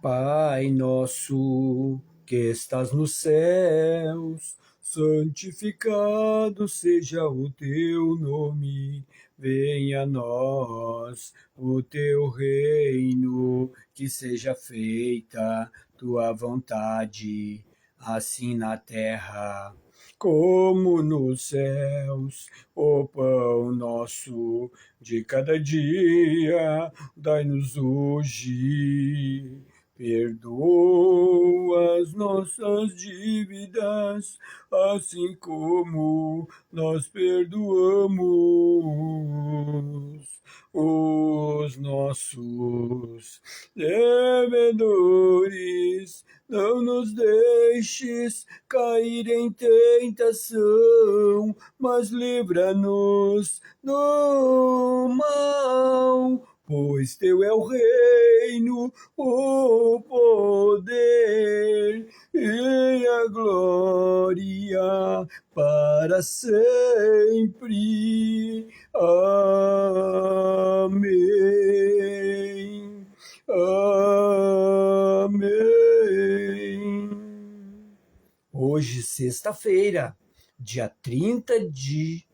Pai nosso, que estás nos céus, santificado seja o teu nome. Venha a nós o teu reino, que seja feita tua vontade, assim na terra como nos céus. O pão nosso de cada dia, dai-nos hoje. Perdoa as nossas dívidas, assim como nós perdoamos os nossos devedores. Não nos deixes cair em tentação, mas livra-nos do mal. Pois teu é o reino, o poder e a glória para sempre. Amém. Amém. Hoje, sexta-feira, dia 30 de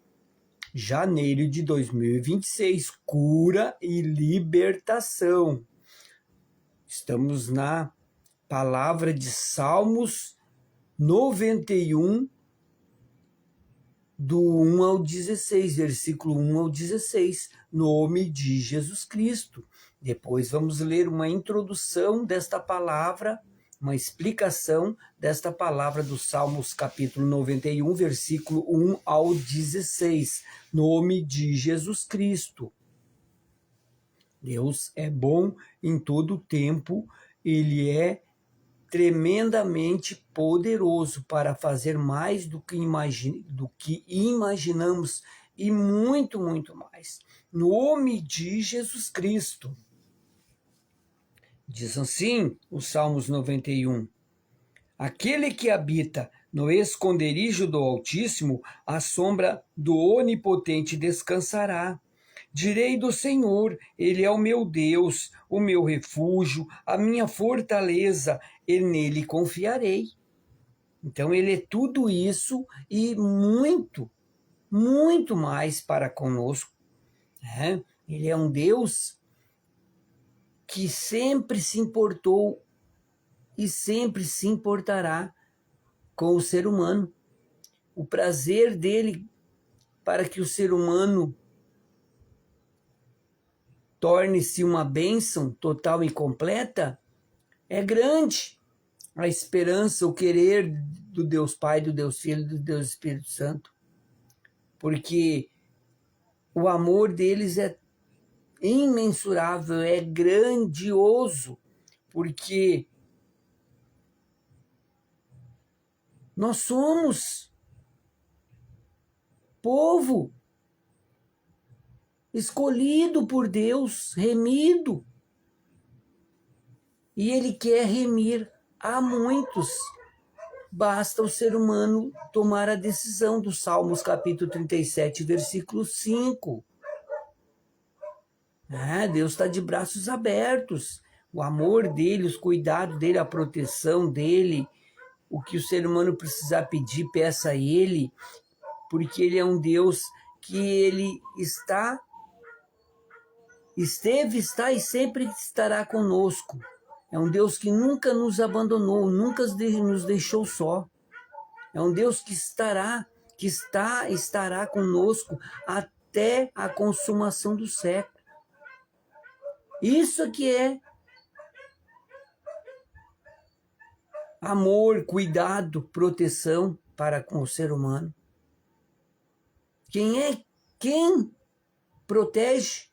janeiro de 2026, cura e libertação. Estamos na palavra de Salmos 91, do 1 ao 16, versículo 1 ao 16, nome de Jesus Cristo. Depois vamos ler uma introdução desta palavra, uma explicação desta palavra do Salmos capítulo 91, versículo 1 ao 16, nome de Jesus Cristo. Deus é bom em todo tempo, Ele é tremendamente poderoso para fazer mais do que imaginamos e muito, muito mais. Nome de Jesus Cristo. Diz assim o Salmos 91. Aquele que habita no esconderijo do Altíssimo, à sombra do Onipotente descansará. Direi do Senhor, Ele é o meu Deus, o meu refúgio, a minha fortaleza, e nele confiarei. Então Ele é tudo isso e muito, muito mais para conosco. Ele é um Deus que sempre se importou e sempre se importará com o ser humano. O prazer dele para que o ser humano torne-se uma bênção total e completa é grande. A esperança, o querer do Deus Pai, do Deus Filho, do Deus Espírito Santo. Porque o amor deles é imensurável, é grandioso, porque nós somos povo escolhido por Deus, remido. E Ele quer remir a muitos. Basta o ser humano tomar a decisão do Salmos capítulo 37, versículo 5. Deus está de braços abertos. O amor dele, os cuidados dele, a proteção dele, o que o ser humano precisar pedir, peça a ele, porque ele é um Deus que ele esteve, está e sempre estará conosco. É um Deus que nunca nos abandonou, nunca nos deixou só. É um Deus que estará conosco até a consumação do século. Isso que é amor, cuidado, proteção para com o ser humano. Quem protege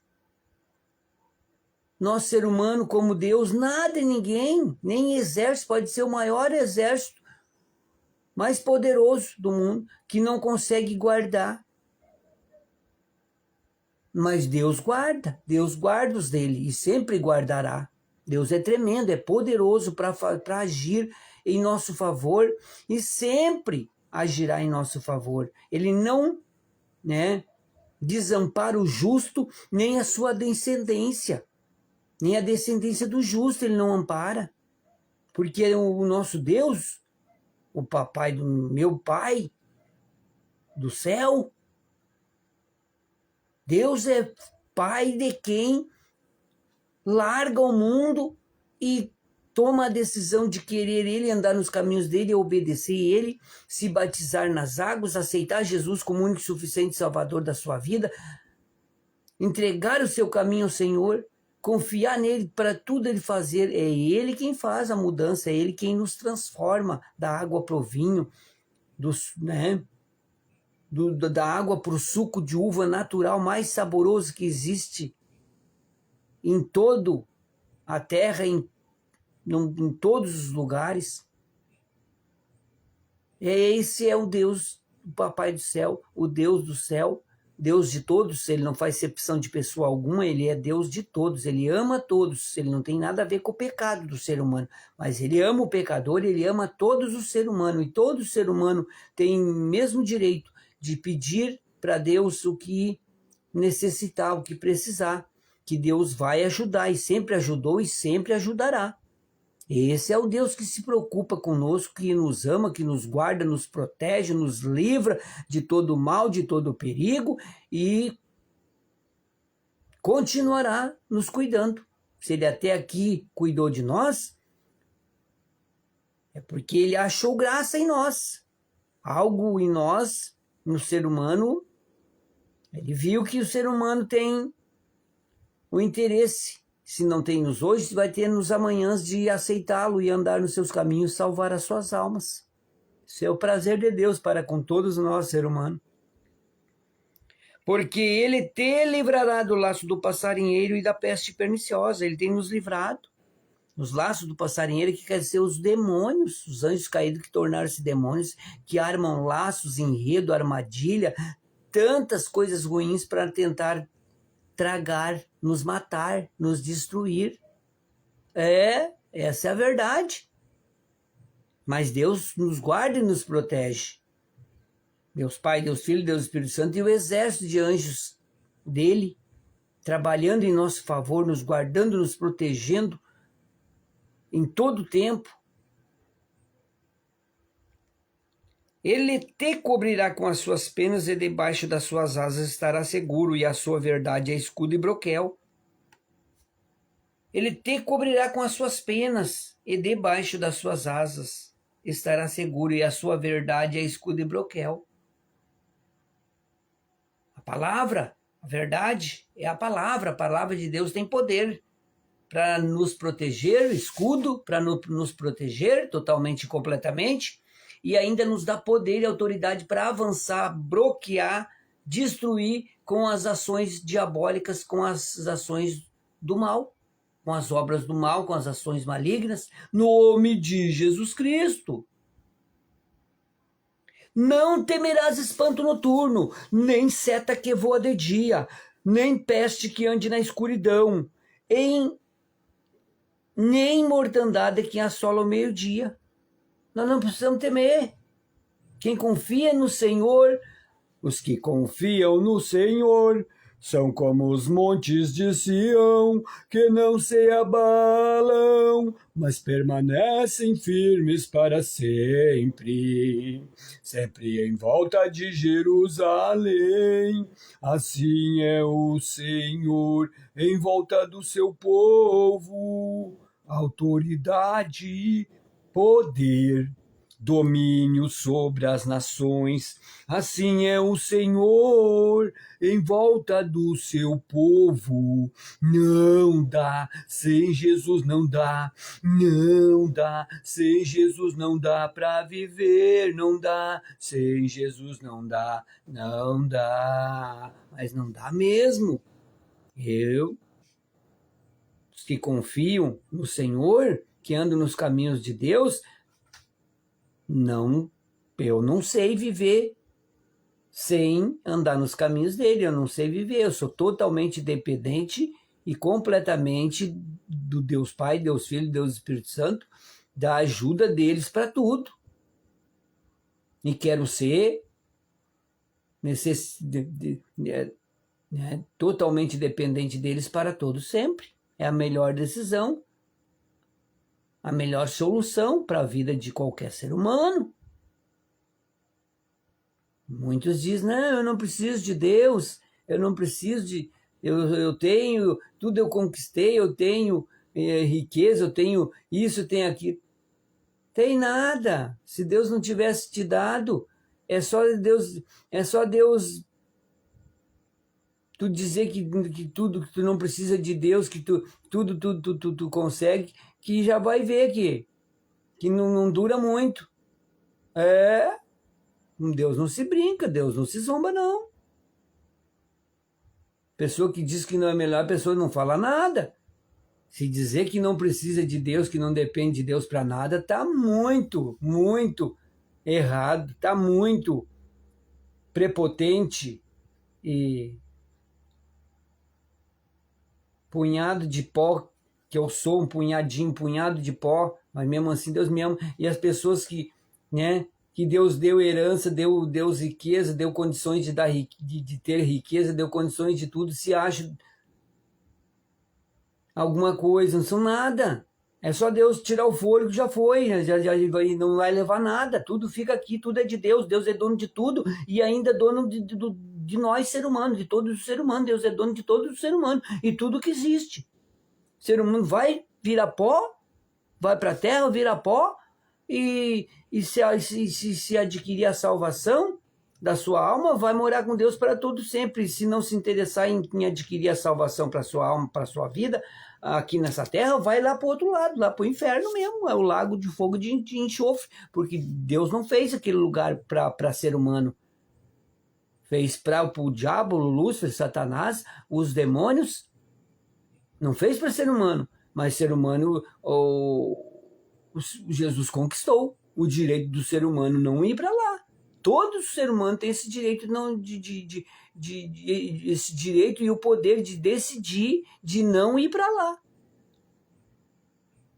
nós, ser humano, como Deus? Nada e ninguém, nem exército, pode ser o maior exército, mais poderoso do mundo, que não consegue guardar. Mas Deus guarda os dele e sempre guardará. Deus é tremendo, é poderoso para agir em nosso favor e sempre agirá em nosso favor. Ele não desampara o justo, nem a sua descendência. Nem a descendência do justo ele não ampara. Porque o nosso Deus, o papai do meu pai do céu, Deus é pai de quem larga o mundo e toma a decisão de querer ele andar nos caminhos dele, obedecer ele, se batizar nas águas, aceitar Jesus como único e suficiente salvador da sua vida, entregar o seu caminho ao Senhor, confiar nele para tudo ele fazer. É ele quem faz a mudança, é ele quem nos transforma da água para o vinho, da água para o suco de uva natural mais saboroso que existe em todo a terra, em todos os lugares. Esse é o Deus, o Papai do Céu, o Deus do céu, Deus de todos. Ele não faz exceção de pessoa alguma, ele é Deus de todos, ele ama todos, ele não tem nada a ver com o pecado do ser humano, mas ele ama o pecador, ele ama todos os seres humanos, e todo ser humano tem o mesmo direito de pedir para Deus o que necessitar, o que precisar, que Deus vai ajudar, e sempre ajudou e sempre ajudará. Esse é o Deus que se preocupa conosco, que nos ama, que nos guarda, nos protege, nos livra de todo mal, de todo perigo, e continuará nos cuidando. Se ele até aqui cuidou de nós, é porque ele achou graça em nós. Algo em nós, no ser humano, ele viu que o ser humano tem o interesse. Se não tem nos hoje, vai ter nos amanhãs de aceitá-lo e andar nos seus caminhos, salvar as suas almas. Isso é o prazer de Deus para com todos nós, ser humano. Porque ele te livrará do laço do passarinheiro e da peste perniciosa. Ele tem nos livrado. Os laços do passarinheiro, que quer dizer os demônios, os anjos caídos que tornaram-se demônios, que armam laços, enredo, armadilha, tantas coisas ruins para tentar tragar, nos matar, nos destruir. Essa é a verdade. Mas Deus nos guarda e nos protege. Deus Pai, Deus Filho, Deus Espírito Santo e o exército de anjos dele, trabalhando em nosso favor, nos guardando, nos protegendo em todo o tempo. Ele te cobrirá com as suas penas e debaixo das suas asas estará seguro, e a sua verdade é escudo e broquel. Ele te cobrirá com as suas penas e debaixo das suas asas estará seguro, e a sua verdade é escudo e broquel. A palavra, a verdade é a palavra de Deus tem poder para nos proteger, escudo para nos proteger totalmente e completamente, e ainda nos dá poder e autoridade para avançar, bloquear, destruir com as ações diabólicas, com as ações do mal, com as obras do mal, com as ações malignas, no nome de Jesus Cristo. Não temerás espanto noturno, nem seta que voa de dia, nem peste que ande na escuridão, nem mortandade que assola ao meio-dia. Nós não precisamos temer. Quem confia no Senhor, os que confiam no Senhor, são como os montes de Sião, que não se abalam, mas permanecem firmes para sempre. Sempre em volta de Jerusalém, assim é o Senhor em volta do seu povo. Autoridade, poder, domínio sobre as nações, assim é o Senhor em volta do seu povo. Não dá, sem Jesus não dá, sem Jesus não dá para viver, não dá, sem Jesus não dá, mas não dá mesmo. Os que confiam no Senhor, que andam nos caminhos de Deus, eu não sei viver sem andar nos caminhos dele, eu não sei viver, eu sou totalmente dependente e completamente do Deus Pai, Deus Filho, Deus Espírito Santo, da ajuda deles para tudo. E quero ser totalmente dependente deles para todo sempre. É a melhor decisão. a melhor solução para a vida de qualquer ser humano. Muitos dizem, não, eu não preciso de Deus, eu não preciso de... Eu tenho, tudo eu conquistei, eu tenho riqueza, eu tenho isso, eu tenho aquilo. Tem nada. Se Deus não tivesse te dado, é só Deus tu dizer que tudo, que tu não precisa de Deus, que tu consegue, que já vai ver que não dura muito. Com Deus não se brinca, Deus não se zomba, não. Pessoa que diz que não é melhor, a pessoa não fala nada. Se dizer que não precisa de Deus, que não depende de Deus para nada, está muito, muito errado, está muito prepotente e punhado de pó, que eu sou um punhado de pó, mas mesmo assim Deus me ama. E as pessoas que Deus deu herança, deu riqueza, deu condições de ter riqueza, deu condições de tudo, se acham alguma coisa, não são nada. É só Deus tirar o fôlego, já foi, já não vai levar nada, tudo fica aqui, tudo é de Deus, Deus é dono de tudo e ainda dono de nós, ser humano, de todos os seres humanos, Deus é dono de todos os seres humanos e tudo que existe. O ser humano vai virar pó, vai para a terra, vira pó e se adquirir a salvação da sua alma, vai morar com Deus para todo sempre. Se não se interessar em adquirir a salvação para sua alma, para sua vida, aqui nessa terra, vai lá para o outro lado, lá para o inferno mesmo, é o lago de fogo de enxofre, porque Deus não fez aquele lugar para ser humano. Fez para o diabo, o Lúcifer, Satanás, os demônios. Não fez para ser humano, mas ser humano, Jesus conquistou o direito do ser humano não ir para lá. Todo ser humano tem esse direito, esse direito e o poder de decidir de não ir para lá.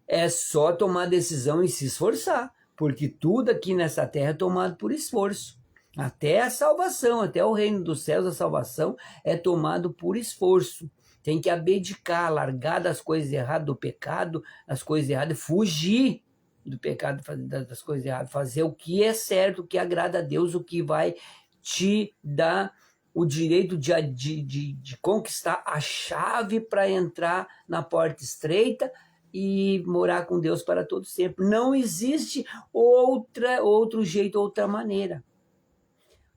É só tomar decisão e se esforçar, porque tudo aqui nessa terra é tomado por esforço. Até a salvação, até o reino dos céus, a salvação é tomado por esforço. Tem que abdicar, largar das coisas erradas, do pecado, das coisas erradas, fugir do pecado, das coisas erradas, fazer o que é certo, o que agrada a Deus, o que vai te dar o direito de conquistar a chave para entrar na porta estreita e morar com Deus para todo sempre. Não existe outro jeito, outra maneira.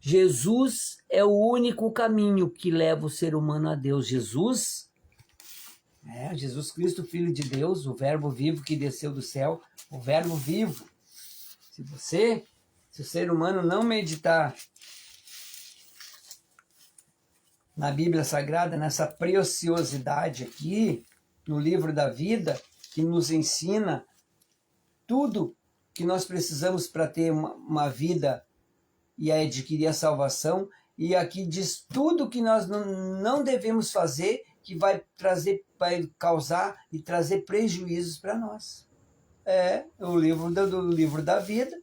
Jesus é o único caminho que leva o ser humano a Deus. Jesus Cristo, Filho de Deus, o verbo vivo que desceu do céu, o verbo vivo. Se o ser humano não meditar na Bíblia Sagrada, nessa preciosidade aqui, no livro da vida, que nos ensina tudo que nós precisamos para ter uma vida e adquirir a salvação, e aqui diz tudo que nós não devemos fazer, que vai causar e trazer prejuízos para nós. É o livro do livro da vida,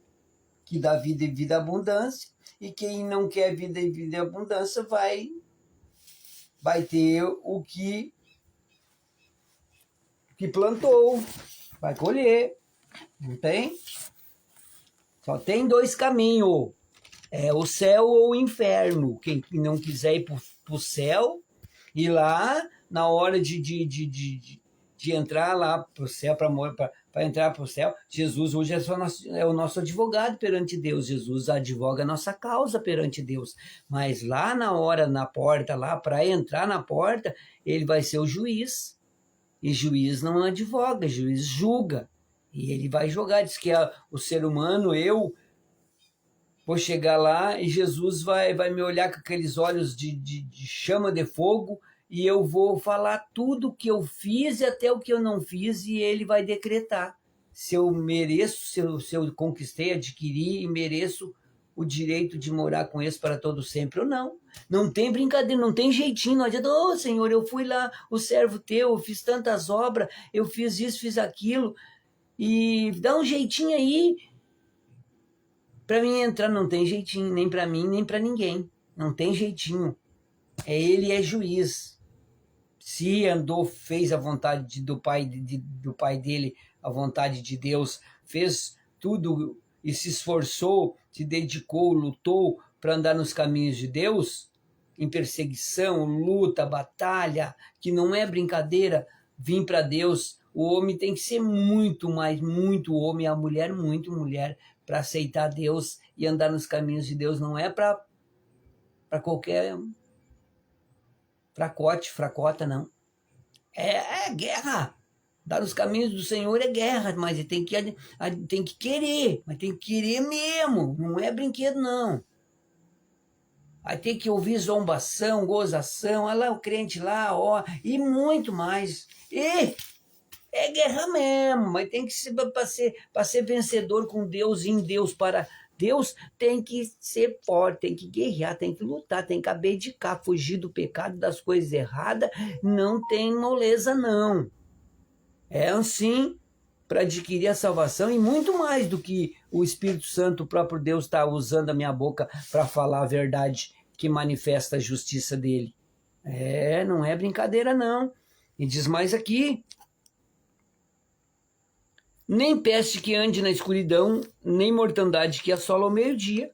que dá vida e vida abundância, e quem não quer vida e vida e abundância vai ter o que plantou, vai colher. Não tem? Só tem dois caminhos. É o céu ou o inferno. Quem não quiser ir para o céu, ir lá na hora de entrar lá para o céu, para entrar para o céu, Jesus hoje é o nosso advogado perante Deus. Jesus advoga a nossa causa perante Deus. Mas lá na hora, na porta, lá para entrar na porta, ele vai ser o juiz. E juiz não advoga, juiz julga. E ele vai julgar, diz que o ser humano, eu vou chegar lá e Jesus vai me olhar com aqueles olhos de chama de fogo e eu vou falar tudo o que eu fiz e até o que eu não fiz e ele vai decretar se eu mereço, se eu conquistei, adquiri e mereço o direito de morar com eles para todo sempre ou não. Não tem brincadeira, não tem jeitinho, não adianta, Senhor, eu fui lá, o servo teu, eu fiz tantas obras, eu fiz isso, fiz aquilo, e dá um jeitinho aí. Para mim entrar não tem jeitinho, nem para mim, nem para ninguém. Não tem jeitinho. Ele é juiz. Se andou, fez a vontade do pai dele a vontade de Deus, fez tudo e se esforçou, se dedicou, lutou para andar nos caminhos de Deus, em perseguição, luta, batalha, que não é brincadeira, vir para Deus. O homem tem que ser muito mais, muito homem, a mulher muito mulher, para aceitar Deus e andar nos caminhos de Deus. Não é para qualquer fracote, fracota, não. É guerra. Dar os caminhos do Senhor é guerra, mas tem que querer, mas tem que querer mesmo, não é brinquedo, não. Aí tem que ouvir zombação, gozação, olha lá o crente lá, ó, e muito mais. E é guerra mesmo, mas tem que ser para ser vencedor com Deus, em Deus, para Deus, tem que ser forte, tem que guerrear, tem que lutar, tem que abdicar, fugir do pecado, das coisas erradas, não tem moleza, não. É assim para adquirir a salvação e muito mais do que o Espírito Santo, o próprio Deus, está usando a minha boca para falar a verdade que manifesta a justiça dele. Não é brincadeira, não. E diz mais aqui: nem peste que ande na escuridão, nem mortandade que assola ao meio-dia.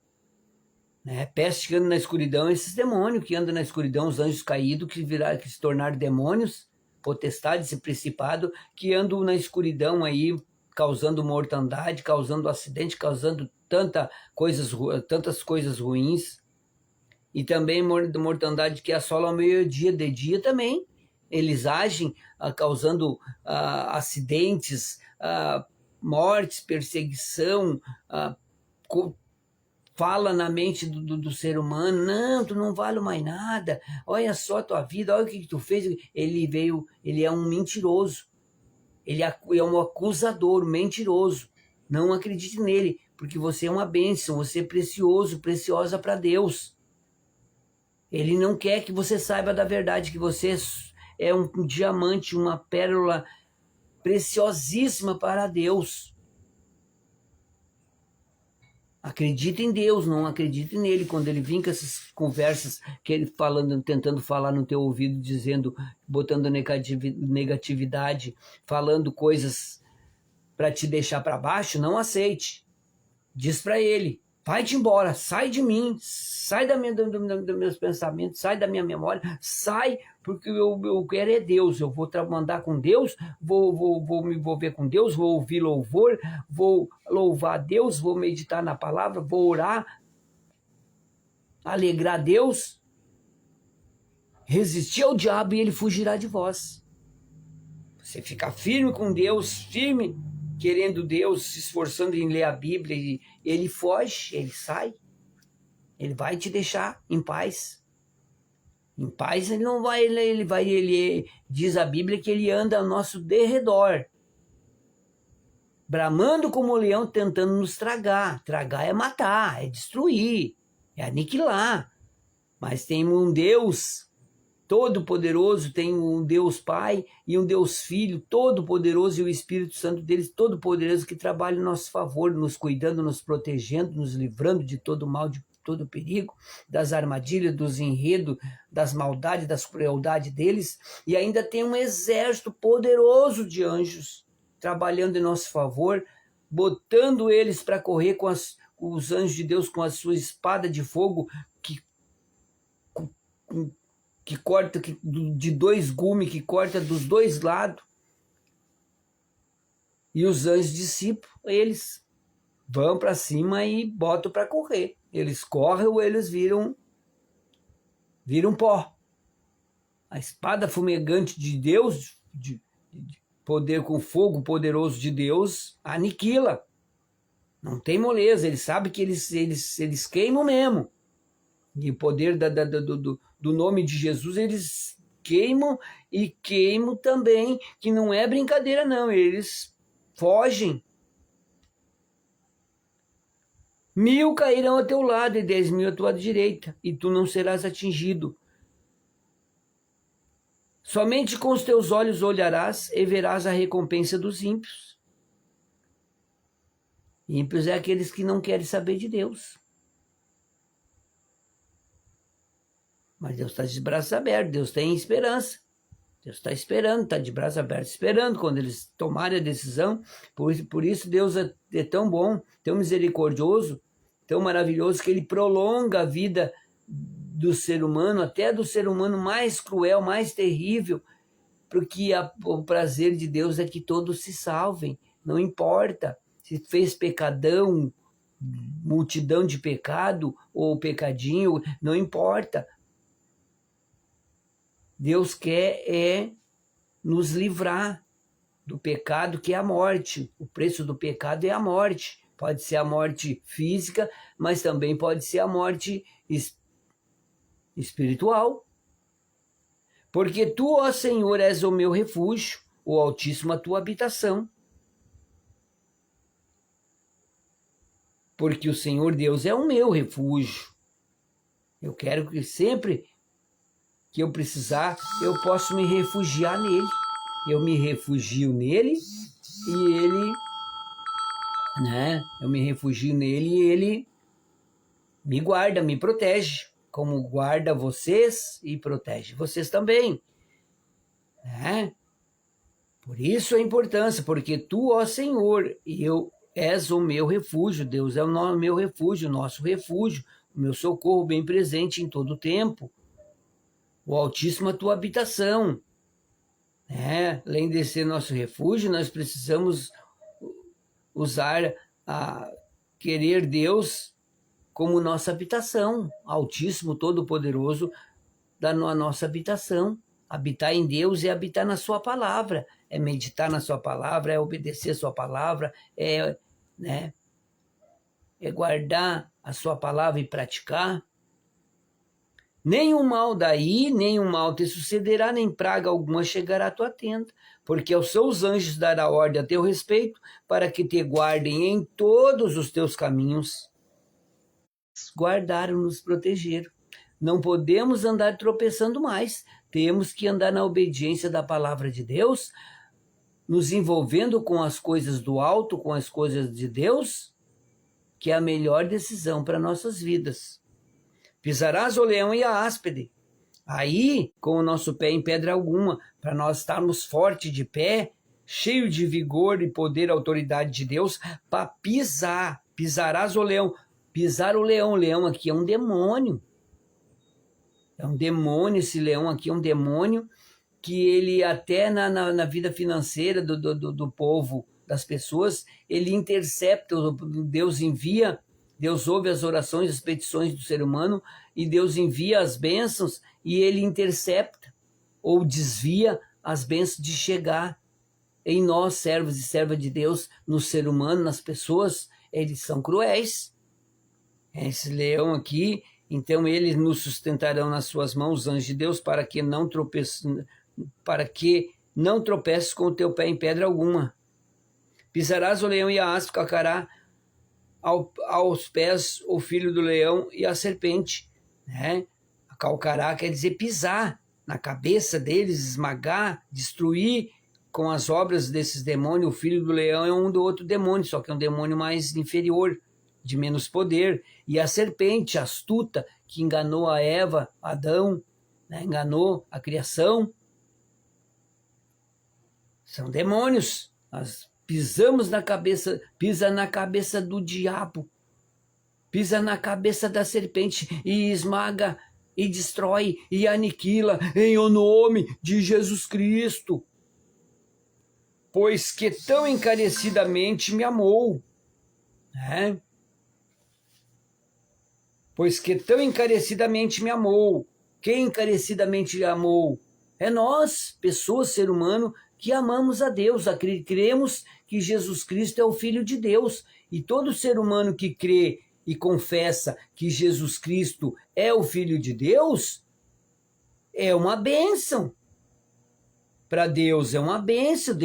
Peste que anda na escuridão, esses demônios que andam na escuridão, os anjos caídos que se tornaram demônios, potestades e principado, que andam na escuridão aí, causando mortandade, causando acidente, causando tantas coisas ruins. E também mortandade que assola ao meio-dia, de dia também. Eles agem causando acidentes, mortes, perseguição, fala na mente do ser humano: não, tu não vale mais nada, olha só a tua vida, olha o que tu fez. Ele é um mentiroso, ele é um acusador, mentiroso. Não acredite nele, porque você é uma bênção, você é precioso, preciosa para Deus. Ele não quer que você saiba da verdade, que você é um diamante, uma pérola preciosíssima para Deus. Acredite em Deus, não acredite nele. Quando ele vem com essas conversas, que ele tentando falar no teu ouvido, dizendo, botando negatividade, falando coisas para te deixar para baixo, não aceite. Diz para ele: vai-te embora, sai de mim, sai dos meus pensamentos, sai da minha memória, sai, porque eu quero é Deus. Eu vou mandar com Deus, vou me envolver com Deus, vou ouvir louvor, vou louvar a Deus, vou meditar na palavra, vou orar, alegrar Deus, resistir ao diabo e ele fugirá de vós. Você ficar firme com Deus, firme, querendo Deus, se esforçando em ler a Bíblia, e ele foge, ele sai, ele vai te deixar em paz. Em paz ele não vai, ele diz a Bíblia que ele anda ao nosso derredor, bramando como um leão, tentando nos tragar. Tragar é matar, é destruir, é aniquilar. Mas tem um Deus Todo-Poderoso, tem um Deus Pai e um Deus Filho Todo-Poderoso, e o Espírito Santo deles Todo-Poderoso, que trabalha em nosso favor, nos cuidando, nos protegendo, nos livrando de todo mal, de todo perigo, das armadilhas, dos enredos, das maldades, das crueldades deles. E ainda tem um exército poderoso de anjos trabalhando em nosso favor, botando eles para correr com os anjos de Deus, com a sua espada de fogo, que corta de 2 gumes, que corta dos 2 lados. E os anjos discípulos, eles vão para cima e botam para correr. Eles correm ou eles viram pó. A espada fumegante de Deus, de poder com fogo poderoso de Deus, aniquila. Não tem moleza, eles sabem que eles queimam mesmo. E o poder do nome de Jesus, eles queimam, e queimam também, que não é brincadeira não, eles fogem. 1000 cairão ao teu lado e 10.000 à tua direita, e tu não serás atingido. Somente com os teus olhos olharás e verás a recompensa dos ímpios. Ímpios é aqueles que não querem saber de Deus. Mas Deus está de braços abertos, Deus tem esperança. Deus está esperando, está de braços abertos, esperando quando eles tomarem a decisão. Por isso Deus é tão bom, tão misericordioso, tão maravilhoso, que Ele prolonga a vida do ser humano, até do ser humano mais cruel, mais terrível, porque o prazer de Deus é que todos se salvem. Não importa se fez pecadão, multidão de pecado ou pecadinho, não importa. Deus quer nos livrar do pecado, que é a morte. O preço do pecado é a morte. Pode ser a morte física, mas também pode ser a morte espiritual. Porque tu, ó Senhor, és o meu refúgio, o Altíssimo a tua habitação. Porque o Senhor Deus é o meu refúgio. Eu quero que sempre que eu precisar, eu posso me refugiar nele. Eu me refugio nele e ele, eu me refugio nele e ele me guarda, me protege, como guarda vocês e protege vocês também. Por isso a importância, porque tu, ó Senhor, és o meu refúgio. Deus é o meu refúgio, o nosso refúgio, o meu socorro bem presente em todo o tempo. O Altíssimo a tua habitação. Além de ser nosso refúgio, nós precisamos querer Deus como nossa habitação. Altíssimo, Todo-Poderoso, da nossa habitação. Habitar em Deus é habitar na sua palavra, é meditar na sua palavra, é obedecer a sua palavra, é guardar a sua palavra e praticar. Nenhum mal daí, nenhum mal te sucederá, nem praga alguma chegará à tua tenda, porque aos seus anjos dará ordem a teu respeito, para que te guardem em todos os teus caminhos. Guardaram, nos protegeram. Não podemos andar tropeçando mais, temos que andar na obediência da palavra de Deus, nos envolvendo com as coisas do alto, com as coisas de Deus, que é a melhor decisão para nossas vidas. Pisarás o leão e a áspide. Aí, com o nosso pé em pedra alguma, para nós estarmos fortes de pé, cheio de vigor e poder e autoridade de Deus, para pisar. Pisarás o leão. Pisar o leão aqui é um demônio. É um demônio, esse leão aqui é um demônio, que ele até na vida financeira do povo, das pessoas, ele intercepta, Deus envia. Deus ouve as orações, as petições do ser humano, e Deus envia as bênçãos e ele intercepta ou desvia as bênçãos de chegar em nós, servos e servas de Deus, no ser humano, nas pessoas. Eles são cruéis. Esse leão aqui, então eles nos sustentarão nas suas mãos, anjos de Deus, para que não tropeces com o teu pé em pedra alguma. Pisarás o leão e a áspide, calcará aos pés o filho do leão e a serpente. Calcará quer dizer pisar na cabeça deles, esmagar, destruir com as obras desses demônios. O filho do leão é um do outro demônio, só que é um demônio mais inferior, de menos poder. E a serpente astuta, que enganou a Eva, Adão, enganou a criação, são demônios. Nós pisamos na cabeça, pisa na cabeça do diabo, pisa na cabeça da serpente e esmaga, e destrói, e aniquila, em o nome de Jesus Cristo. Pois que tão encarecidamente me amou. Pois que tão encarecidamente me amou. Quem encarecidamente amou? É nós, pessoas, ser humano, que amamos a Deus, cremos que Jesus Cristo é o Filho de Deus. E todo ser humano que crê e confessa que Jesus Cristo é o Filho de Deus, é uma bênção. Para Deus é uma bênção.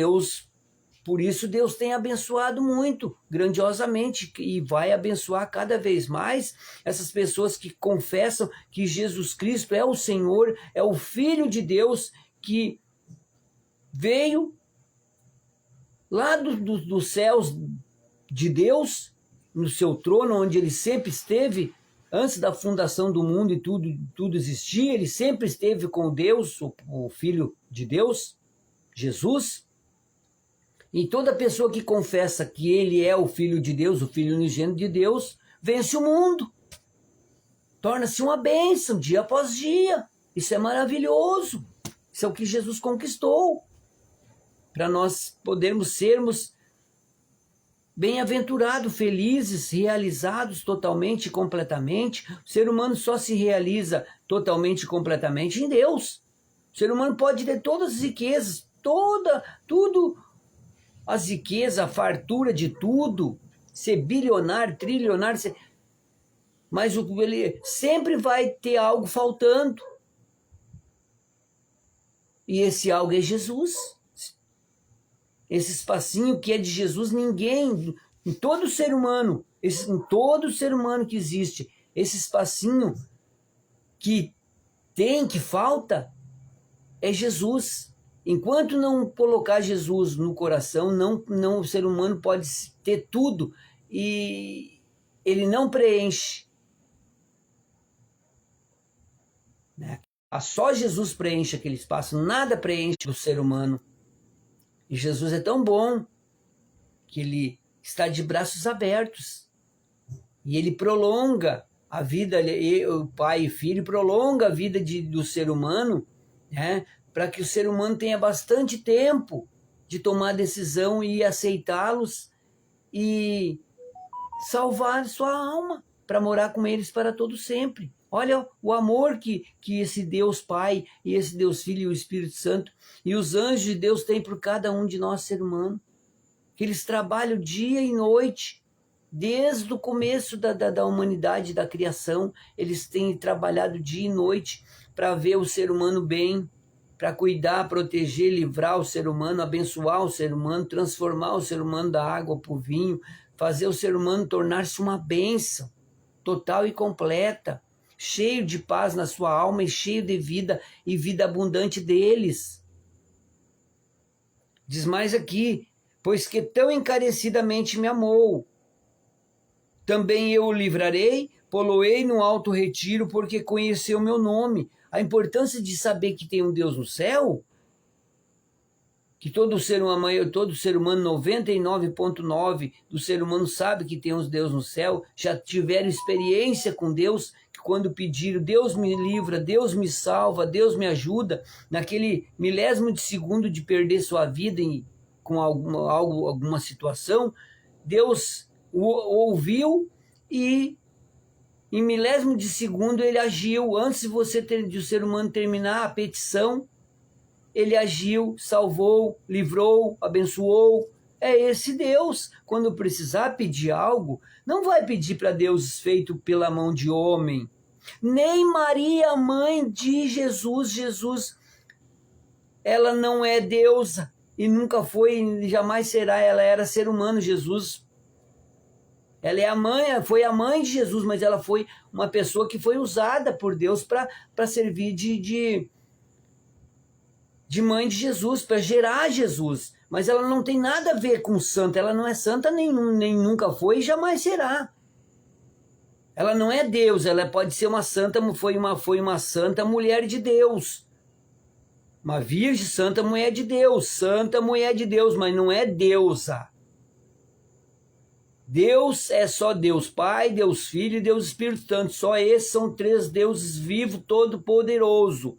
Por isso Deus tem abençoado muito, grandiosamente, e vai abençoar cada vez mais essas pessoas que confessam que Jesus Cristo é o Senhor, é o Filho de Deus, que veio lá dos céus de Deus, no seu trono, onde ele sempre esteve, antes da fundação do mundo e tudo existia, ele sempre esteve com Deus, o Filho de Deus, Jesus. E toda pessoa que confessa que ele é o Filho de Deus, o Filho unigênito de Deus, vence o mundo. Torna-se uma bênção dia após dia. Isso é maravilhoso. Isso é o que Jesus conquistou. Para nós podermos sermos bem-aventurados, felizes, realizados totalmente e completamente. O ser humano só se realiza totalmente e completamente em Deus. O ser humano pode ter todas as riquezas, tudo, as riquezas, a fartura de tudo, ser bilionário, trilionário, mas ele sempre vai ter algo faltando. E esse algo é Jesus. Esse espacinho que é de Jesus, ninguém, em todo ser humano, em todo ser humano que existe, esse espacinho que falta, é Jesus. Enquanto não colocar Jesus no coração, não, o ser humano pode ter tudo e ele não preenche. Né? Só Jesus preenche aquele espaço, nada preenche o ser humano. E Jesus é tão bom que ele está de braços abertos. E ele prolonga a vida, o pai e filho prolonga a vida do ser humano, né, para que o ser humano tenha bastante tempo de tomar decisão e aceitá-los e salvar sua alma para morar com eles para todo sempre. Olha o amor que esse Deus Pai e esse Deus Filho e o Espírito Santo e os anjos de Deus têm por cada um de nós, ser humano. Que eles trabalham dia e noite, desde o começo da humanidade, da criação. Eles têm trabalhado dia e noite para ver o ser humano bem, para cuidar, proteger, livrar o ser humano, abençoar o ser humano, transformar o ser humano da água para o vinho, fazer o ser humano tornar-se uma bênção total e completa, cheio de paz na sua alma e cheio de vida e vida abundante deles. Diz mais aqui, pois que tão encarecidamente me amou, também eu o livrarei, poloei no alto retiro, porque conheceu o meu nome. A importância de saber que tem um Deus no céu, que todo ser humano, 99,9% do ser humano sabe que tem um Deus no céu, já tiveram experiência com Deus, que quando pediram, Deus me livra, Deus me salva, Deus me ajuda, naquele milésimo de segundo de perder sua vida com alguma situação, Deus o ouviu e em milésimo de segundo ele agiu. Antes de o ser humano terminar a petição, ele agiu, salvou, livrou, abençoou. É esse Deus. Quando precisar pedir algo, não vai pedir para Deus feito pela mão de homem. Nem Maria, mãe de Jesus. Jesus, ela não é deusa e nunca foi e jamais será. Ela era ser humano. Jesus, ela é foi a mãe de Jesus, mas ela foi uma pessoa que foi usada por Deus para servir de mãe de Jesus, para gerar Jesus. Mas ela não tem nada a ver com santa. Ela não é santa nem nunca foi e jamais será. Ela não é Deus, ela pode ser uma santa, foi uma santa mulher de Deus. Uma virgem santa mulher de Deus, santa mulher de Deus, mas não é deusa. Deus é só Deus Pai, Deus Filho e Deus Espírito Santo. Só esses são três deuses vivos, todo-poderoso.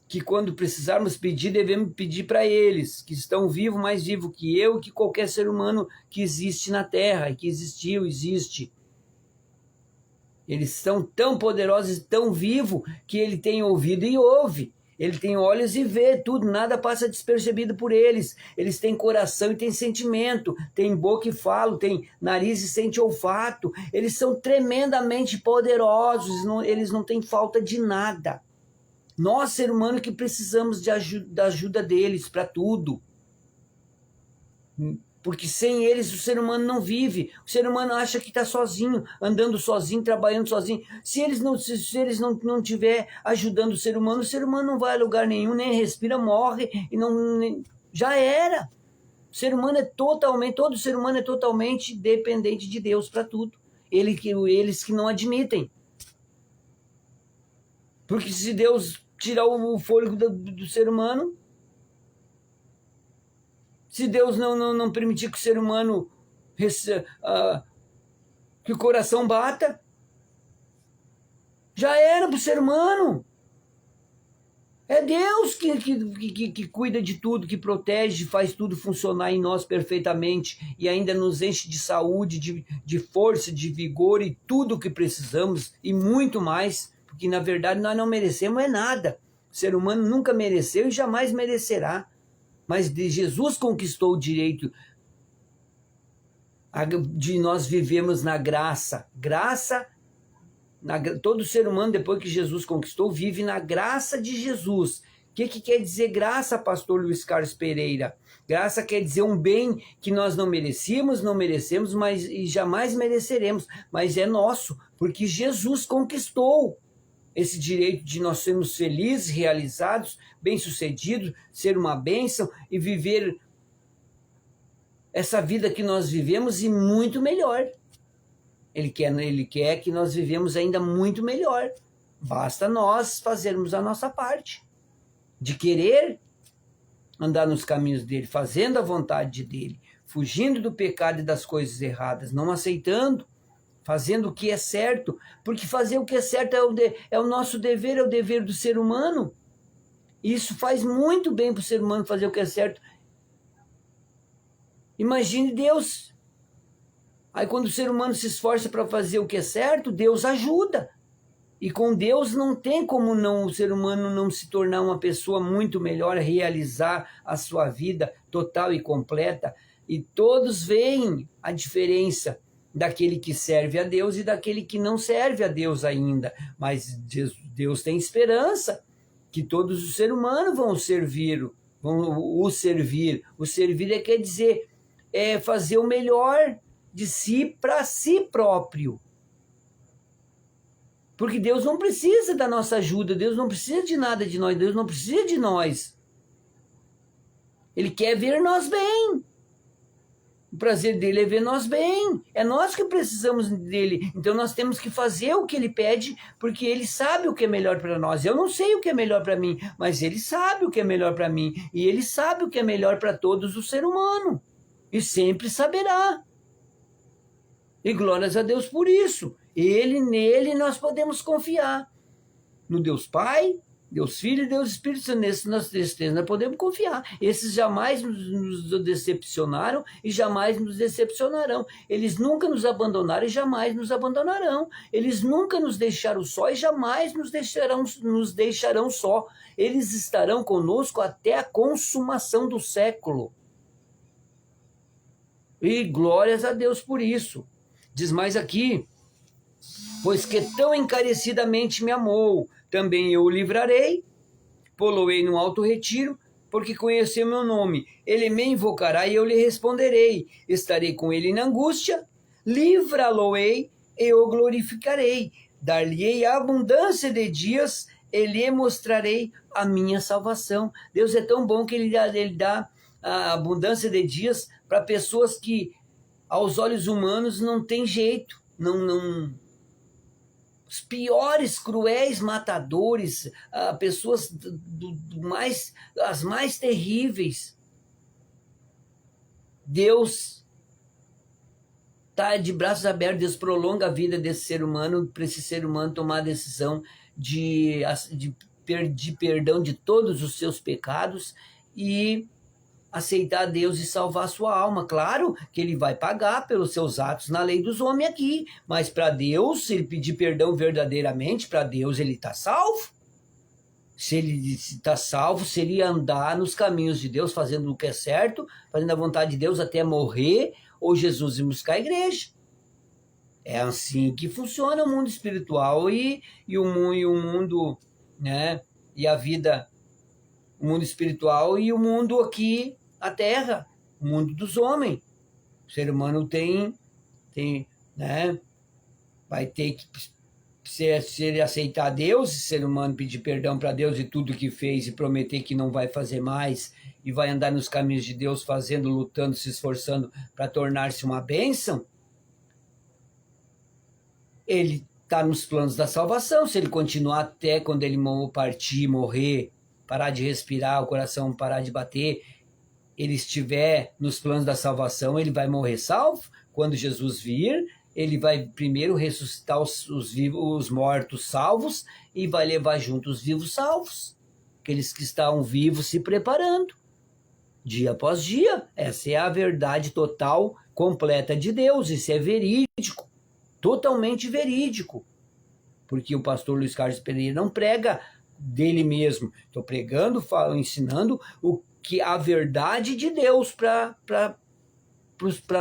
Que quando precisarmos pedir, devemos pedir para eles, que estão vivos, mais vivos que eu, que qualquer ser humano que existe na Terra, e que existiu, existe. Eles são tão poderosos e tão vivos que ele tem ouvido e ouve. Ele tem olhos e vê tudo, nada passa despercebido por eles. Eles têm coração e têm sentimento, têm boca e falam, têm nariz e sente olfato. Eles são tremendamente poderosos, eles não têm falta de nada. Nós, ser humano, que precisamos da ajuda deles para tudo. Porque sem eles o ser humano não vive. O ser humano acha que está sozinho, andando sozinho, trabalhando sozinho. Se eles não estiver ajudando o ser humano não vai a lugar nenhum, nem respira, morre e já era. O ser humano todo ser humano é totalmente dependente de Deus para tudo. eles que não admitem. Porque se Deus tirar o fôlego do ser humano, se Deus não permitir que o ser humano, que o coração bata, já era para o ser humano. É Deus que cuida de tudo, que protege, faz tudo funcionar em nós perfeitamente e ainda nos enche de saúde, de força, de vigor e tudo o que precisamos e muito mais, porque na verdade nós não merecemos é nada. O ser humano nunca mereceu e jamais merecerá. Mas Jesus conquistou o direito de nós vivemos na graça. Todo ser humano, depois que Jesus conquistou, vive na graça de Jesus. O que quer dizer graça, pastor Luiz Carlos Pereira? Graça quer dizer um bem que nós não merecemos, mas e jamais mereceremos. Mas é nosso, porque Jesus conquistou esse direito de nós sermos felizes, realizados, bem-sucedidos, ser uma bênção e viver essa vida que nós vivemos e muito melhor. Ele quer que nós vivemos ainda muito melhor. Basta nós fazermos a nossa parte. De querer andar nos caminhos dele, fazendo a vontade dele, fugindo do pecado e das coisas erradas, não aceitando, fazendo o que é certo, porque fazer o que é certo é o nosso dever, é o dever do ser humano. E isso faz muito bem para o ser humano fazer o que é certo. Imagine Deus. Aí quando o ser humano se esforça para fazer o que é certo, Deus ajuda. E com Deus não tem como o ser humano não se tornar uma pessoa muito melhor, realizar a sua vida total e completa. E todos veem a diferença daquele que serve a Deus e daquele que não serve a Deus ainda. Mas Deus tem esperança que todos os seres humanos vão o servir. O servir quer dizer fazer o melhor de si para si próprio. Porque Deus não precisa da nossa ajuda, Deus não precisa de nada de nós, Deus não precisa de nós. Ele quer ver nós bem. O prazer dele é ver nós bem. É nós que precisamos dele. Então nós temos que fazer o que ele pede, porque ele sabe o que é melhor para nós. Eu não sei o que é melhor para mim, mas ele sabe o que é melhor para mim. E ele sabe o que é melhor para todos os seres humanos. E sempre saberá. E glórias a Deus por isso. Nele nós podemos confiar. No Deus Pai, Deus Filho e Deus Espírito Santo. Nesses nós podemos confiar. Esses jamais nos decepcionaram e jamais nos decepcionarão. Eles nunca nos abandonaram e jamais nos abandonarão. Eles nunca nos deixaram só e jamais nos deixarão só. Eles estarão conosco até a consumação do século. E glórias a Deus por isso. Diz mais aqui, pois que tão encarecidamente me amou, também eu o livrarei, pô-lo-ei no alto retiro, porque conheceu meu nome. Ele me invocará e eu lhe responderei. Estarei com ele na angústia, livrá-lo-ei e o glorificarei. Dar-lhe-ei a abundância de dias e lhe mostrarei a minha salvação. Deus é tão bom que ele dá a abundância de dias para pessoas que aos olhos humanos não tem jeito, os piores, cruéis matadores, pessoas as mais terríveis. Deus está de braços abertos, Deus prolonga a vida desse ser humano, para esse ser humano tomar a decisão de perdão de todos os seus pecados e aceitar Deus e salvar sua alma. Claro que ele vai pagar pelos seus atos na lei dos homens aqui, mas para Deus, se ele pedir perdão verdadeiramente, para Deus ele está salvo. Se ele está salvo, seria andar nos caminhos de Deus, fazendo o que é certo, fazendo a vontade de Deus até morrer, ou Jesus ir buscar a igreja. É assim que funciona o mundo espiritual e o mundo, né? E a vida, o mundo espiritual e o mundo aqui, a terra, o mundo dos homens. O ser humano tem, né? Vai ter que, se ele aceitar Deus, se o ser humano pedir perdão para Deus de tudo que fez e prometer que não vai fazer mais e vai andar nos caminhos de Deus, fazendo, lutando, se esforçando para tornar-se uma bênção, ele está nos planos da salvação. Se ele continuar até quando ele partir, morrer, parar de respirar, o coração parar de bater, ele estiver nos planos da salvação, ele vai morrer salvo. Quando Jesus vir, ele vai primeiro ressuscitar os mortos salvos e vai levar junto os vivos salvos, aqueles que estão vivos se preparando, dia após dia. Essa é a verdade total, completa de Deus. Isso é verídico, totalmente verídico, porque o pastor Luiz Carlos Pereira não prega dele mesmo. Estou pregando, ensinando a verdade de Deus para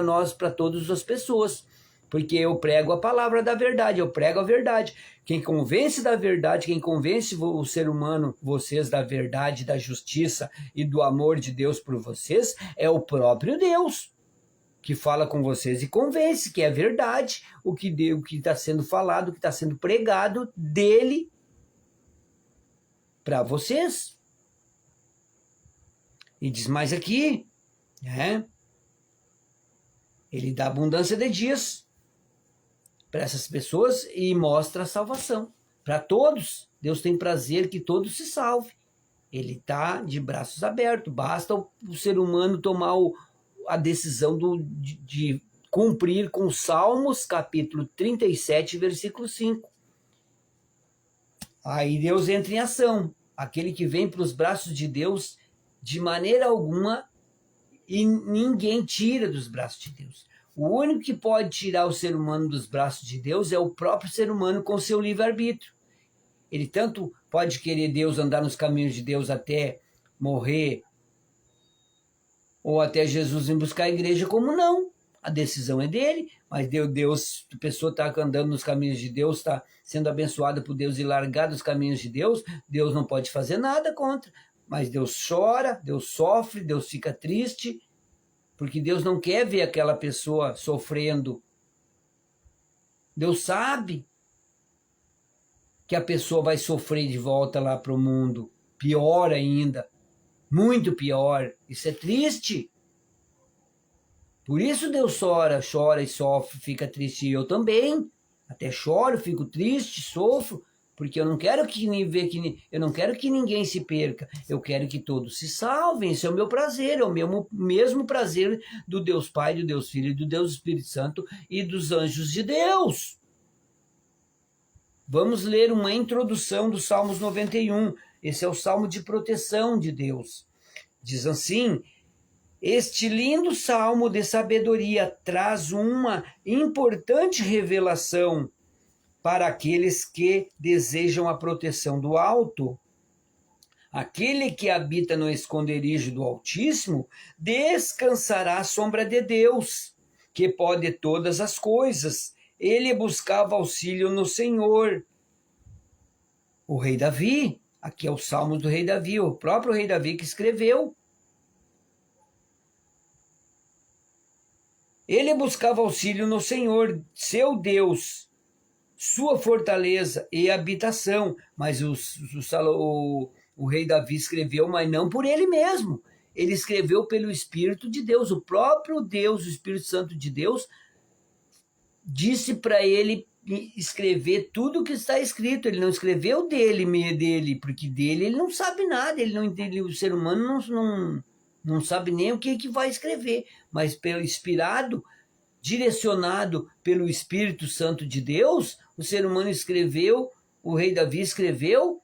nós, para todas as pessoas, porque eu prego a palavra da verdade, eu prego a verdade. Quem convence da verdade, quem convence o ser humano, vocês, da verdade, da justiça e do amor de Deus por vocês, é o próprio Deus, que fala com vocês e convence que é verdade o que está sendo falado, o que está sendo pregado dele para vocês. E diz mais aqui, né? Ele dá abundância de dias para essas pessoas e mostra a salvação para todos. Deus tem prazer que todos se salvem. Ele está de braços abertos. Basta o ser humano tomar a decisão de cumprir com Salmos, capítulo 37, versículo 5. Aí Deus entra em ação. Aquele que vem para os braços de Deus, de maneira alguma, e ninguém tira dos braços de Deus. O único que pode tirar o ser humano dos braços de Deus é o próprio ser humano com seu livre-arbítrio. Ele tanto pode querer Deus, andar nos caminhos de Deus até morrer, ou até Jesus vir buscar a igreja, como não. A decisão é dele, mas Deus, a pessoa está andando nos caminhos de Deus, está sendo abençoada por Deus e largada dos caminhos de Deus, Deus não pode fazer nada contra. Mas Deus chora, Deus sofre, Deus fica triste, porque Deus não quer ver aquela pessoa sofrendo. Deus sabe que a pessoa vai sofrer de volta lá para o mundo, pior ainda, muito pior. Isso é triste. Por isso Deus chora e sofre, fica triste. E eu também, até choro, fico triste, sofro, porque eu não quero eu não quero que ninguém se perca. Eu quero que todos se salvem. Esse é o meu prazer, é o mesmo prazer do Deus Pai, do Deus Filho, do Deus Espírito Santo e dos anjos de Deus. Vamos ler uma introdução do Salmos 91. Esse é o salmo de proteção de Deus. Diz assim: este lindo salmo de sabedoria traz uma importante revelação para aqueles que desejam a proteção do alto. Aquele que habita no esconderijo do Altíssimo descansará à sombra de Deus, que pode todas as coisas. Ele buscava auxílio no Senhor. O rei Davi, aqui é o salmo do rei Davi, o próprio rei Davi que escreveu. Ele buscava auxílio no Senhor, seu Deus, sua fortaleza e habitação. Mas o rei Davi escreveu, mas não por ele mesmo. Ele escreveu pelo Espírito de Deus. O próprio Deus, o Espírito Santo de Deus, disse para ele escrever tudo o que está escrito. Ele não escreveu dele, porque dele ele não sabe nada. O ser humano não sabe nem o que vai escrever, mas pelo inspirado, direcionado pelo Espírito Santo de Deus, o ser humano escreveu, o rei Davi escreveu,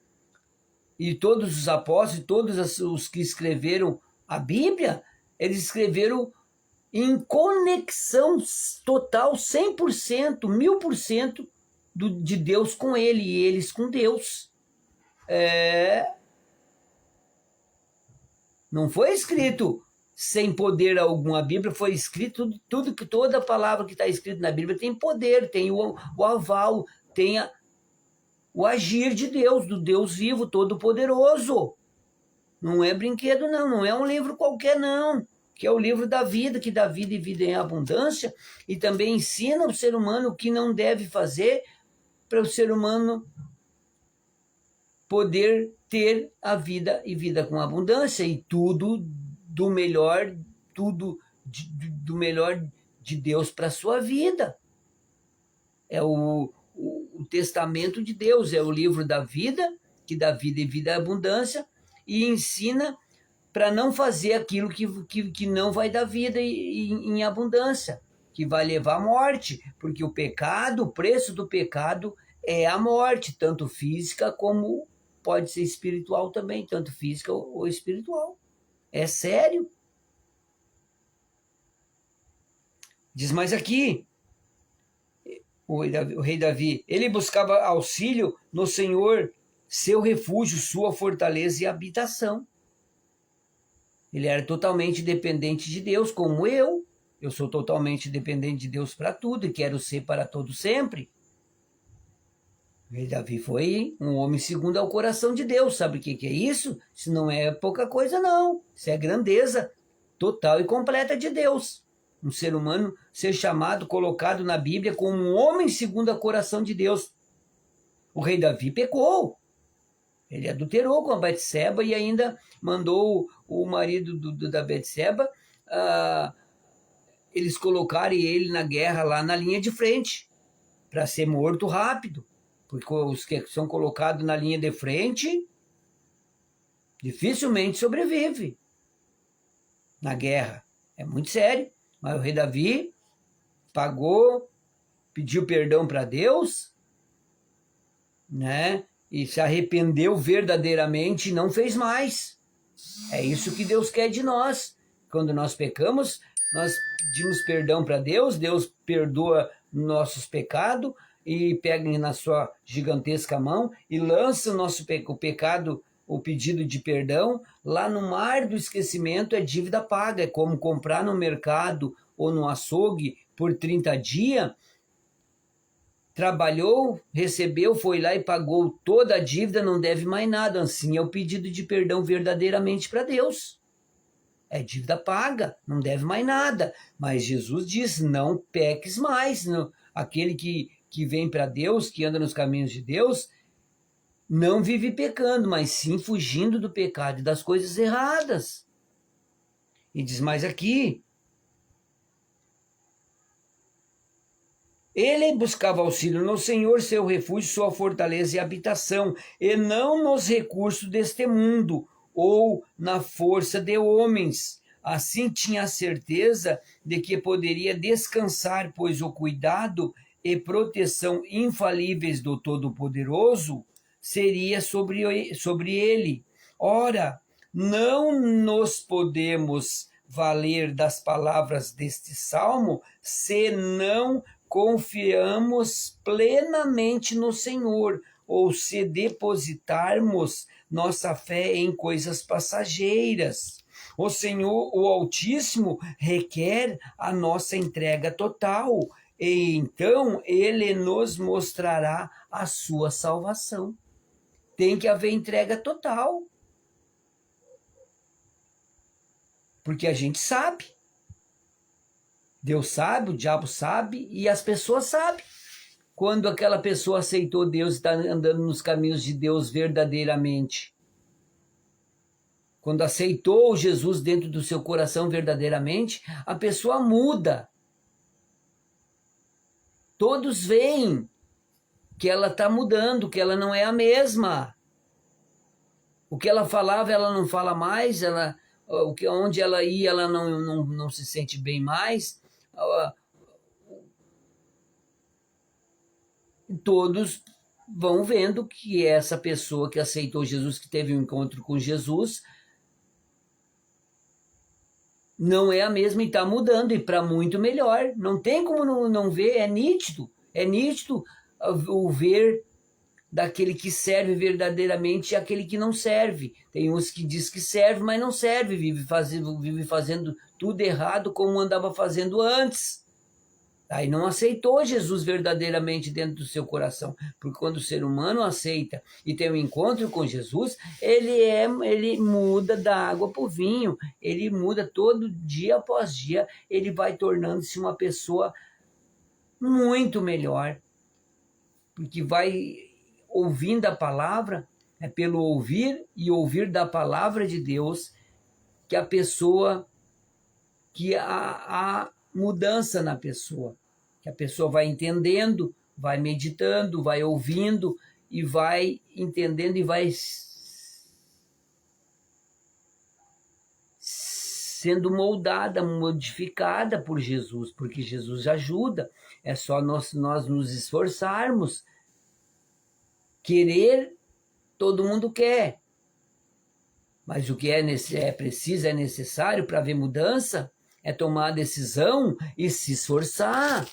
e todos os apóstolos, todos os que escreveram a Bíblia, eles escreveram em conexão total, 100%, 1000% de Deus com ele, e eles com Deus. Não foi escrito sem poder algum. A Bíblia foi escrito, toda palavra que está escrita na Bíblia tem poder, tem o aval, tem o agir de Deus, do Deus vivo, todo-poderoso. Não é brinquedo, não é um livro qualquer, não, que é o livro da vida, que dá vida e vida em abundância, e também ensina o ser humano o que não deve fazer para o ser humano poder ter a vida e vida com abundância, e tudo do melhor, do melhor de Deus para a sua vida. É o o testamento de Deus, é o livro da vida, que dá vida e vida à abundância, e ensina para não fazer aquilo que não vai dar vida em abundância, que vai levar à morte, porque o pecado, o preço do pecado é a morte, tanto física como pode ser espiritual também, tanto física ou espiritual. É sério. Diz mais aqui, o rei Davi, ele buscava auxílio no Senhor, seu refúgio, sua fortaleza e habitação. Ele era totalmente dependente de Deus, como eu. Eu sou totalmente dependente de Deus para tudo e quero ser para todo sempre. O rei Davi foi um homem segundo ao coração de Deus. Sabe o que é isso? Isso não é pouca coisa, não. Isso é grandeza total e completa de Deus. Um ser humano ser chamado, colocado na Bíblia como um homem segundo o coração de Deus. O rei Davi pecou. Ele adulterou com a Betseba e ainda mandou o marido da Betseba eles colocarem ele na guerra lá na linha de frente para ser morto rápido. Porque os que são colocados na linha de frente dificilmente sobrevivem na guerra. É muito sério. Mas o rei Davi pagou, pediu perdão para Deus, né? E se arrependeu verdadeiramente e não fez mais. É isso que Deus quer de nós. Quando nós pecamos, nós pedimos perdão para Deus, Deus perdoa nossos pecados e pega na sua gigantesca mão e lança o pecado, o pedido de perdão, lá no mar do esquecimento. É dívida paga, é como comprar no mercado ou no açougue por 30 dias, trabalhou, recebeu, foi lá e pagou toda a dívida, não deve mais nada. Assim é o pedido de perdão verdadeiramente para Deus. É dívida paga, não deve mais nada. Mas Jesus diz, não peques mais. Não. Aquele que vem para Deus, que anda nos caminhos de Deus, não vive pecando, mas sim fugindo do pecado e das coisas erradas. E diz mais aqui, ele buscava auxílio no Senhor, seu refúgio, sua fortaleza e habitação, e não nos recursos deste mundo, ou na força de homens. Assim tinha a certeza de que poderia descansar, pois o cuidado e proteção infalíveis do Todo-Poderoso seria sobre ele. Ora, não nos podemos valer das palavras deste salmo se não confiamos plenamente no Senhor, ou se depositarmos nossa fé em coisas passageiras. O Senhor, o Altíssimo, requer a nossa entrega total, e então Ele nos mostrará a sua salvação. Tem que haver entrega total. Porque a gente sabe. Deus sabe, o diabo sabe e as pessoas sabem. Quando aquela pessoa aceitou Deus e está andando nos caminhos de Deus verdadeiramente. Quando aceitou Jesus dentro do seu coração verdadeiramente, a pessoa muda. Todos veem que ela está mudando, que ela não é a mesma. O que ela falava, ela não fala mais, onde ela ia, ela não se sente bem mais. Todos vão vendo que essa pessoa que aceitou Jesus, que teve um encontro com Jesus, não é a mesma e está mudando, e para muito melhor. Não tem como não ver, é nítido o ver daquele que serve verdadeiramente e aquele que não serve. Tem uns que diz que serve, mas não serve, vive fazendo tudo errado como andava fazendo antes. Aí não aceitou Jesus verdadeiramente dentro do seu coração, porque quando o ser humano aceita e tem um encontro com Jesus, ele muda da água para o vinho, ele muda todo dia após dia, ele vai tornando-se uma pessoa muito melhor, porque vai ouvindo a palavra, é pelo ouvir e ouvir da palavra de Deus que a pessoa, que a mudança na pessoa, que a pessoa vai entendendo vai meditando, vai ouvindo e vai entendendo e vai sendo moldada, modificada por Jesus, porque Jesus ajuda. É só nós nos esforçarmos. Querer, todo mundo quer. Mas o que é preciso, é necessário para haver mudança, é tomar a decisão e se esforçar.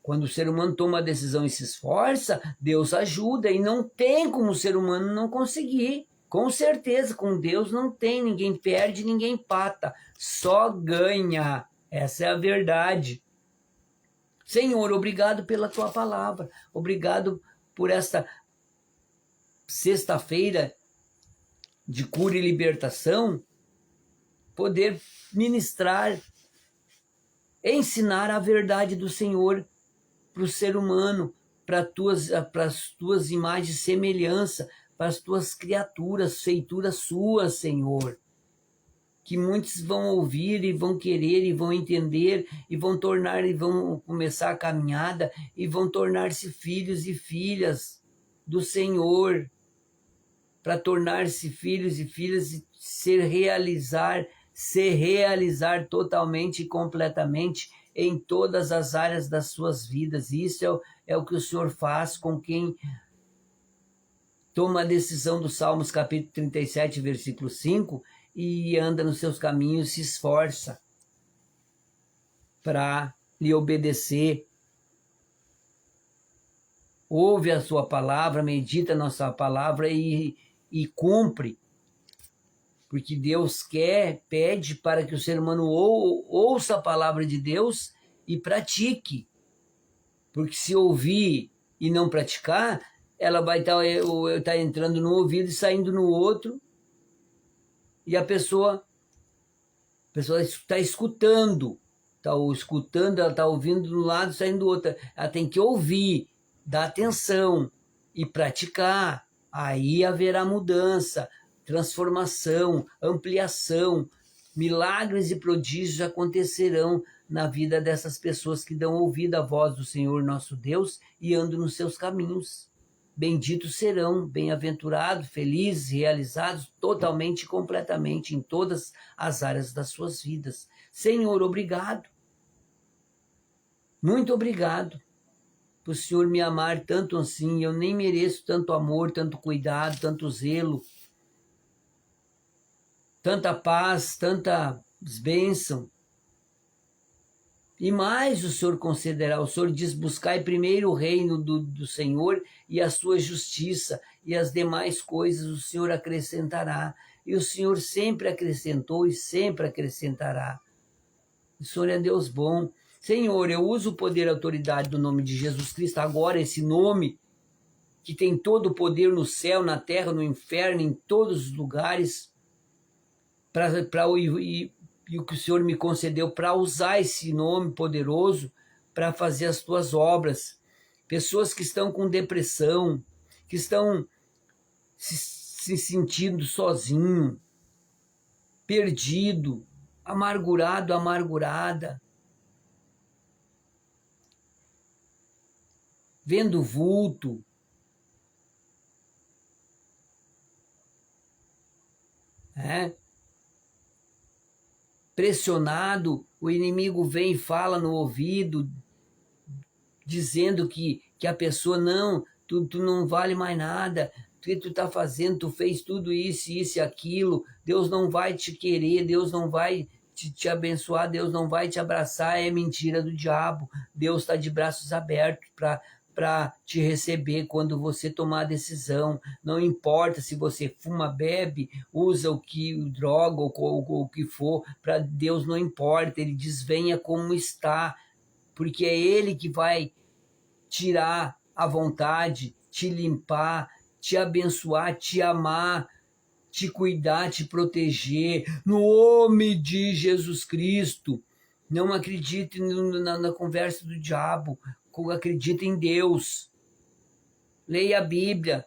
Quando o ser humano toma a decisão e se esforça, Deus ajuda. E não tem como o ser humano não conseguir. Com certeza, com Deus não tem. Ninguém perde, ninguém empata. Só ganha. Essa é a verdade. Senhor, obrigado pela tua palavra. Obrigado por esta sexta-feira de cura e libertação. Poder ministrar, ensinar a verdade do Senhor para o ser humano, para as tuas imagens de semelhança, para as tuas criaturas, feituras suas, Senhor. Que muitos vão ouvir e vão querer e vão entender e vão tornar e vão começar a caminhada e vão tornar-se filhos e filhas do Senhor, para tornar-se filhos e filhas e se realizar totalmente e completamente em todas as áreas das suas vidas. Isso é o que o Senhor faz com quem toma a decisão do Salmos capítulo 37, versículo 5, e anda nos seus caminhos, se esforça para lhe obedecer. Ouve a sua palavra, medita na sua palavra e cumpre. Porque Deus pede para que o ser humano ouça a palavra de Deus e pratique. Porque se ouvir e não praticar, ela vai estar entrando no ouvido e saindo no outro. E a pessoa está escutando. Ela está ouvindo de um lado e saindo do outro. Ela tem que ouvir, dar atenção e praticar. Aí haverá mudança, transformação, ampliação, milagres e prodígios acontecerão na vida dessas pessoas que dão ouvido à voz do Senhor nosso Deus e andam nos seus caminhos. Benditos serão, bem-aventurados, felizes, realizados totalmente e completamente em todas as áreas das suas vidas. Senhor, obrigado. Muito obrigado por o Senhor me amar tanto assim. Eu nem mereço tanto amor, tanto cuidado, tanto zelo, tanta paz, tanta bênção. E mais o Senhor concederá. O Senhor diz, buscai primeiro o reino do Senhor e a sua justiça, e as demais coisas o Senhor acrescentará. E o Senhor sempre acrescentou e sempre acrescentará. O Senhor é Deus bom. Senhor, eu uso o poder e a autoridade do nome de Jesus Cristo, agora esse nome que tem todo o poder no céu, na terra, no inferno, em todos os lugares, e o que o Senhor me concedeu para usar esse nome poderoso para fazer as tuas obras. Pessoas que estão com depressão, que estão se sentindo sozinho, perdido, amargurado, amargurada, vendo vulto, pressionado, o inimigo vem e fala no ouvido, dizendo que a pessoa, não, tu não vale mais nada, o que tu está fazendo, tu fez tudo isso e aquilo, Deus não vai te querer, Deus não vai te abençoar, Deus não vai te abraçar, é mentira do diabo. Deus está de braços abertos para te receber quando você tomar a decisão. Não importa se você fuma, bebe, usa droga ou o que for, para Deus não importa. Ele diz, venha como está, porque é Ele que vai tirar a vontade, te limpar, te abençoar, te amar, te cuidar, te proteger, no nome de Jesus Cristo. Não acredite na conversa do diabo, acredite em Deus. Leia a Bíblia.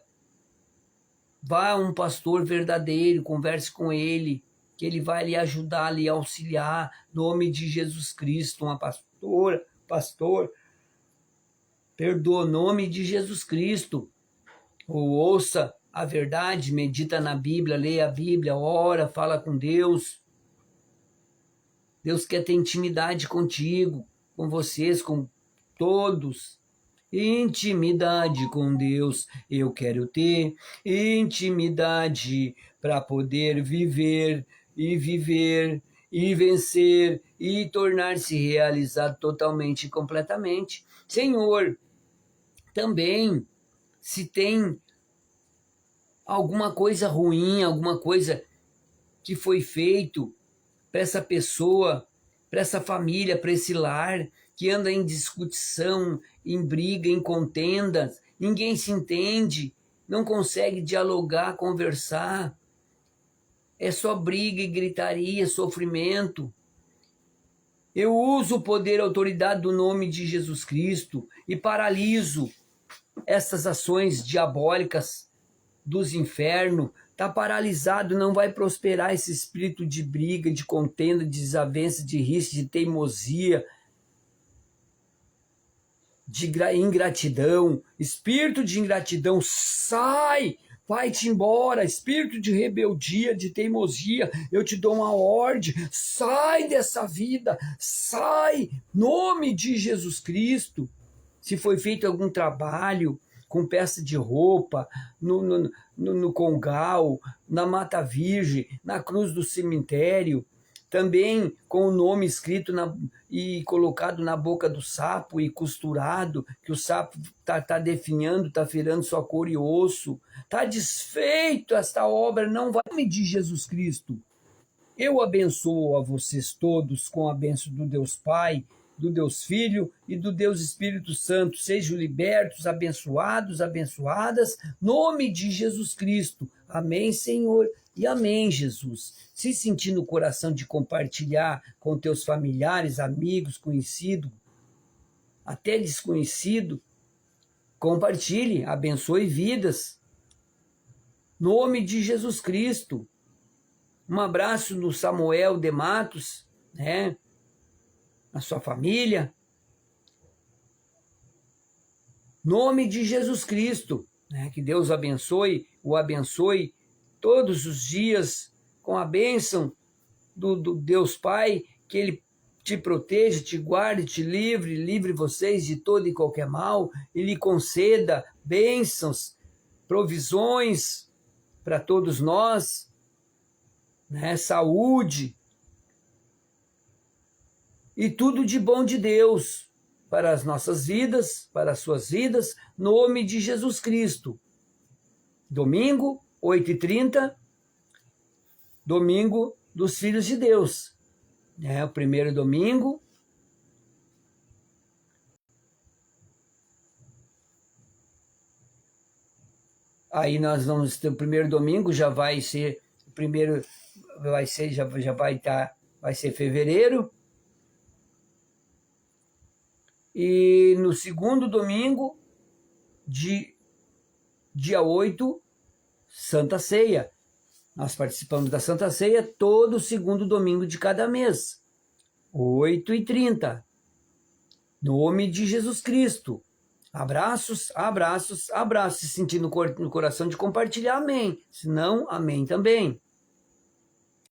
Vá a um pastor verdadeiro, converse com ele, que ele vai lhe ajudar, lhe auxiliar, no nome de Jesus Cristo. Uma pastor, Perdoa o nome de Jesus Cristo. Ou ouça a verdade, medita na Bíblia, leia a Bíblia, ora, fala com Deus. Deus quer ter intimidade contigo, com vocês, com todos. Intimidade com Deus, eu quero ter intimidade para poder viver e vencer e tornar-se realizado totalmente e completamente. Senhor, também se tem alguma coisa ruim, alguma coisa que foi feito para essa pessoa, para essa família, para esse lar, que anda em discussão, em briga, em contenda, ninguém se entende, não consegue dialogar, conversar, é só briga e gritaria, sofrimento. Eu uso o poder e a autoridade do nome de Jesus Cristo e paraliso essas ações diabólicas dos infernos. Está paralisado, não vai prosperar esse espírito de briga, de contenda, de desavença, de risco, de teimosia, de ingratidão. Espírito de ingratidão, sai, vai-te embora. Espírito de rebeldia, de teimosia, eu te dou uma ordem, sai dessa vida, sai, nome de Jesus Cristo. Se foi feito algum trabalho com peça de roupa, no Congal, na Mata Virgem, na cruz do cemitério, também com o nome escrito e colocado na boca do sapo e costurado, que o sapo está definhando, está virando sua cor e osso. Está desfeito esta obra, não vai. Em nome de Jesus Cristo, eu abençoo a vocês todos com a bênção do Deus Pai, do Deus Filho e do Deus Espírito Santo. Sejam libertos, abençoados, abençoadas, nome de Jesus Cristo. Amém, Senhor, e amém, Jesus. Se sentir no coração de compartilhar com teus familiares, amigos, conhecidos, até desconhecido, compartilhe, abençoe vidas. Nome de Jesus Cristo. Um abraço no Samuel de Matos, né? A sua família. Nome de Jesus Cristo, né? Que Deus o abençoe todos os dias com a bênção do Deus Pai, que Ele te proteja, te guarde, te livre vocês de todo e qualquer mal, e lhe conceda bênçãos, provisões para todos nós, né? Saúde, e tudo de bom de Deus para as nossas vidas, para as suas vidas, nome de Jesus Cristo. Domingo, 8h30, domingo dos Filhos de Deus. O primeiro domingo. Aí nós vamos ter o primeiro domingo, já vai ser, o primeiro vai ser, já vai estar, vai ser fevereiro. E no segundo domingo, dia 8, Santa Ceia. Nós participamos da Santa Ceia todo segundo domingo de cada mês. 8h30. Nome de Jesus Cristo. Abraços, abraços, abraços. Se sentir no coração de compartilhar, amém. Se não, amém também.